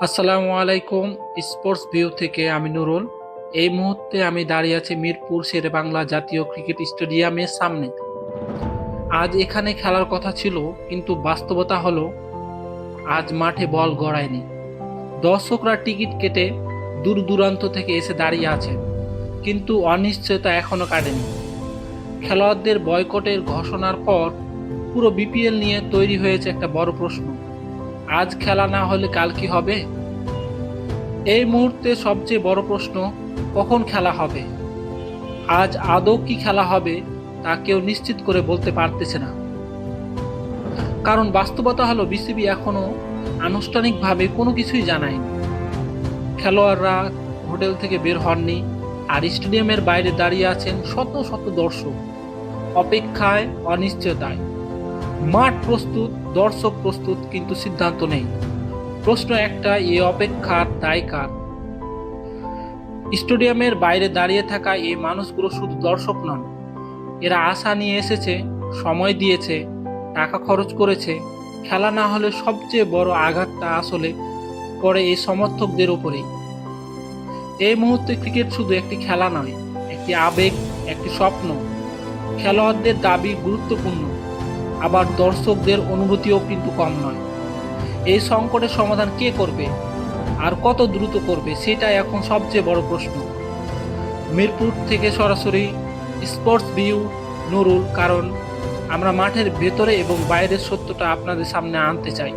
আসসালামু আলাইকুম। Sports view থেকে আমি নুরুল। এই মুহূর্তে আমি দাঁড়িয়ে আছি মিরপুর শেরেবাংলা জাতীয় ক্রিকেট স্টেডিয়ামের সামনে। আজ এখানে খেলার কথা ছিল, কিন্তু বাস্তবতা হলো আজ মাঠে বল গড়ায়নি। দর্শকরা টিকিট কেটে দূর দূরান্ত থেকে এসে দাঁড়িয়ে আছেন, কিন্তু অনিশ্চয়তা এখনো কাটেনি। খেলোয়াড়দের বয়কটের ঘোষণার পর পুরো বিপিএল নিয়ে তৈরি হয়েছে একটা বড় প্রশ্ন। আজ খেলা না হলে কাল কি হবে? এই মুহূর্তে সবচেয়ে বড় প্রশ্ন, কখন খেলা হবে? আজ আদৌ কি খেলা হবে তা কেউ নিশ্চিত করে বলতে পারতেছে না। কারণ বাস্তবতা হলো বিসিবি এখনো আনুষ্ঠানিকভাবে কোনো কিছুই জানায়নি। খেলোয়াড়রা হোটেল থেকে বের হননি, আর স্টেডিয়ামের বাইরে দাঁড়িয়ে আছেন শত শত দর্শক, অপেক্ষায়, অনিশ্চয়তায়। মাঠ প্রস্তুত, দর্শক প্রস্তুত, কিন্তু সিদ্ধান্ত নেই। প্রশ্ন একটা, এই অপেক্ষার দায় কার? স্টেডিয়ামের বাইরে দাঁড়িয়ে থাকা এই মানুষগুলো শুধু দর্শক নন, এরা আশা নিয়ে এসেছে, সময় দিয়েছে, টাকা খরচ করেছে। খেলা না হলে সবচেয়ে বড় আঘাতটা আসলে পড়ে এই সমর্থকদের উপরেই। এই মুহূর্তে ক্রিকেট শুধু একটি খেলা নয়, একটি আবেগ, একটি স্বপ্ন। খেলোয়াড়দের দাবি গুরুত্বপূর্ণ, আবার দর্শকদের অনুভূতিও কিন্তু কম নয়। এই সংকটের সমাধান কে করবে, আর কত দ্রুত করবে, সেটা এখন সবচেয়ে বড় প্রশ্ন। মিরপুর থেকে সরাসরি স্পোর্টস ভিউ, নুরুল, কারণ আমরা মাঠের ভেতরে এবং বাইরের সত্যটা আপনাদের সামনে আনতে চাই।